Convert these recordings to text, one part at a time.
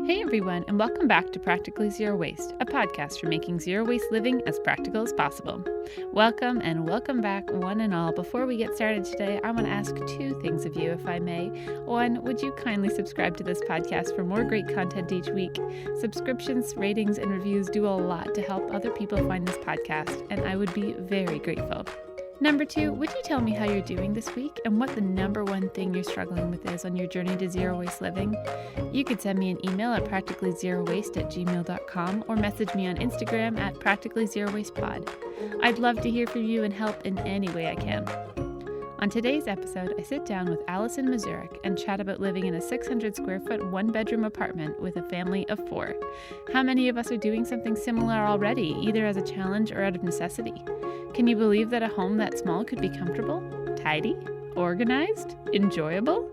Hey everyone, and welcome back to Practically Zero Waste, a podcast for making zero waste living as practical as possible. Welcome and welcome back, one and all. Before we get started today, I want to ask two things of you, if I may. One, would you kindly subscribe to this podcast for more great content each week? Subscriptions, ratings, and reviews do a lot to help other people find this podcast, and I would be very grateful. Number two, would you tell me how you're doing this week and what the number one thing you're struggling with is on your journey to zero waste living? You could send me an email at practicallyzerowast@gmail.com or message me on Instagram at practicallyzerowastepod. I'd love to hear from you and help in any way I can. On today's episode, I sit down with Alison Mazurek and chat about living in a 600 square foot, one-bedroom apartment with a family of 4. How many of us are doing something similar already, either as a challenge or out of necessity? Can you believe that a home that small could be comfortable, tidy, organized, enjoyable?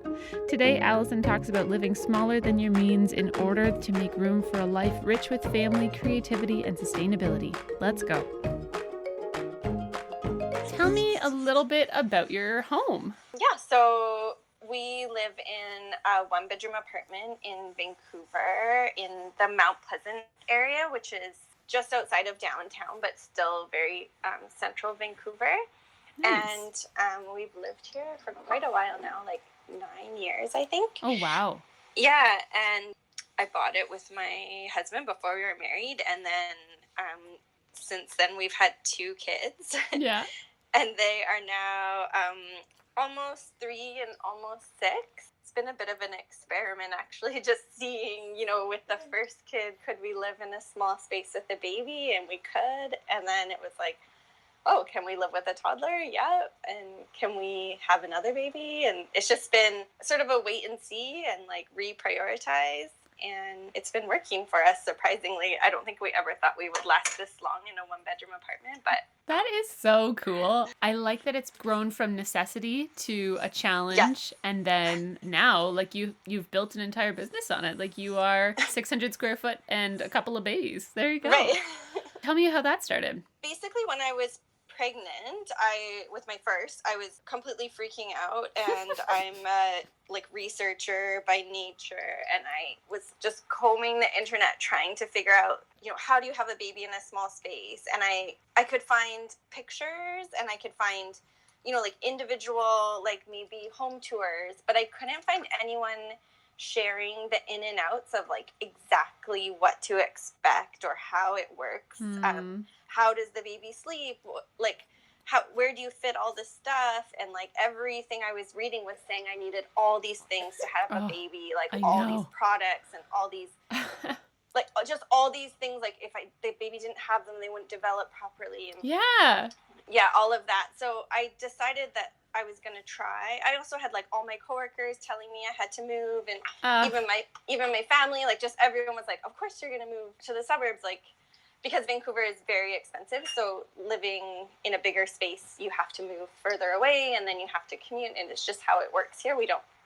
Today, Alison talks about living smaller than your means in order to make room for a life rich with family, creativity, and sustainability. Let's go. Tell me a little bit about your home. Yeah, so we live in a one-bedroom apartment in Vancouver in the Mount Pleasant area, which is just outside of downtown, but still very central Vancouver. Nice. And we've lived here for quite a while now, like 9 years, I think. Oh, wow. Yeah, and I bought it with my husband before we were married, and then since then we've had 2 kids. Yeah. And they are now almost 3 and almost 6. It's been a bit of an experiment, actually, just seeing, with the first kid, could we live in a small space with a baby? And we could. And then it was like, oh, can we live with a toddler? Yeah. And can we have another baby? And it's just been sort of a wait and see and like reprioritize. And it's been working for us, surprisingly. I don't think we ever thought we would last this long in a one-bedroom apartment, but... That is so cool. I like that it's grown from necessity to a challenge. Yes. And then now, like, you've built an entire business on it. Like, you are 600 square foot and a couple of babies. There you go. Right. Tell me how that started. Basically, when I was pregnant, with my first, I was completely freaking out, and I'm a researcher by nature, and I was just combing the internet trying to figure out, how do you have a baby in a small space? And I could find pictures, and I could find, individual, maybe home tours, but I couldn't find anyone sharing the in and outs of exactly what to expect or how it works. How does the baby sleep? Where do you fit all this stuff? And everything I was reading was saying I needed all these things to have a baby, all these products and all these, just all these things. If the baby didn't have them, they wouldn't develop properly. And yeah, all of that. So I decided that I was going to try. I also had all my coworkers telling me I had to move, and even my family, just everyone was like, of course you're going to move to the suburbs, because Vancouver is very expensive. So living in a bigger space, you have to move further away, and then you have to commute, and it's just how it works here.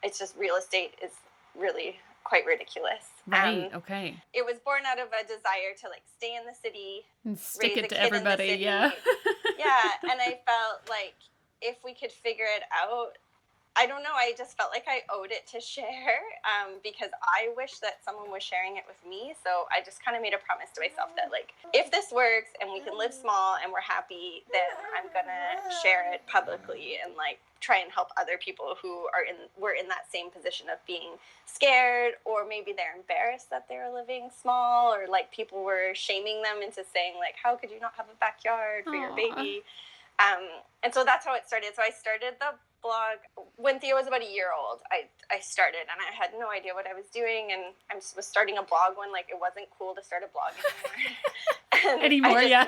It's just real estate is really quite ridiculous. Right. Okay. It was born out of a desire to stay in the city, and stick it to everybody. Yeah. Yeah. And I felt like if we could figure it out, I don't know, I just felt like I owed it to share, because I wish that someone was sharing it with me. So I just kind of made a promise to myself that if this works and we can live small and we're happy, then I'm gonna share it publicly and try and help other people who were in that same position of being scared, or maybe they're embarrassed that they're living small, or people were shaming them into saying how could you not have a backyard for your baby? And so that's how it started. So I started the blog when Theo was about a year old. I started, and I had no idea what I was doing, and I was starting a blog when it wasn't cool to start a blog anymore. Yeah.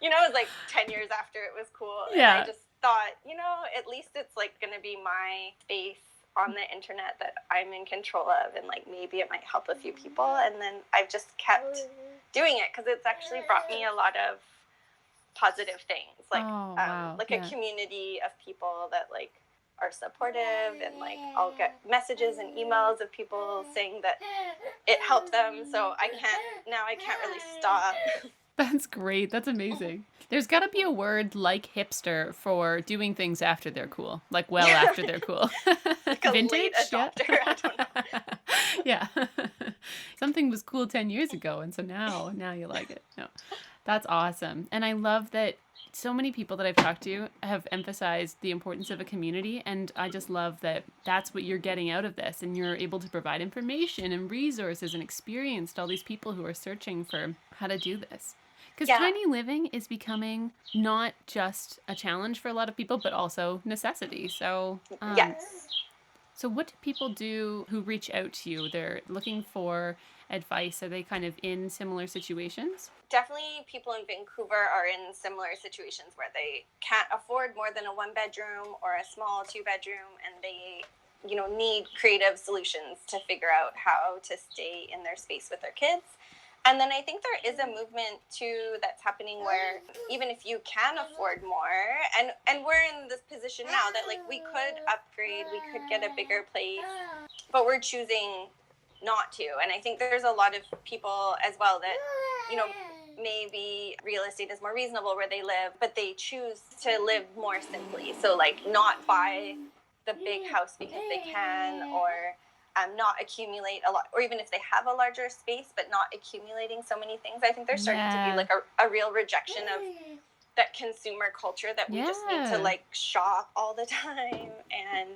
It was 10 years after it was cool. Yeah. And I just thought, at least it's going to be my space on the internet that I'm in control of, and maybe it might help a few people. And then I've just kept doing it because it's actually brought me a lot of positive things, a community of people that are supportive, and I'll get messages and emails of people saying that it helped them. So I can't really stop. That's great. That's amazing. There's got to be a word like hipster for doing things after they're cool, after they're cool. Vintage? Late adopter, yeah. I don't know. Yeah. Something was cool 10 years ago, and so now you like it. No. That's awesome. And I love that so many people that I've talked to have emphasized the importance of a community, and I just love that that's what you're getting out of this, and you're able to provide information and resources and experience to all these people who are searching for how to do this. Because Yeah. tiny living is becoming not just a challenge for a lot of people, but also necessity. So, Yes. so what do people do who reach out to you? They're looking for advice. Are they kind of in similar situations? Definitely people in Vancouver are in similar situations where they can't afford more than a 1-bedroom or a small 2-bedroom, and they, need creative solutions to figure out how to stay in their space with their kids. And then I think there is a movement too that's happening where even if you can afford more, and we're in this position now that like we could upgrade, we could get a bigger place, but we're choosing not to. And I think there's a lot of people as well that, maybe real estate is more reasonable where they live, but they choose to live more simply. So like not buy the big house because they can, or not accumulate a lot, or even if they have a larger space, but not accumulating so many things. I think there's starting to be like a real rejection of that consumer culture that we just need to like shop all the time, and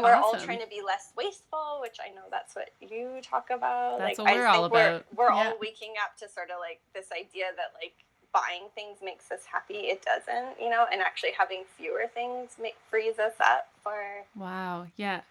we're all trying to be less wasteful, which I know that's what you talk about. That's like what we're all about. We're all waking up to sort of like this idea that like buying things makes us happy. It doesn't, and actually having fewer things frees us up for Wow. Yeah.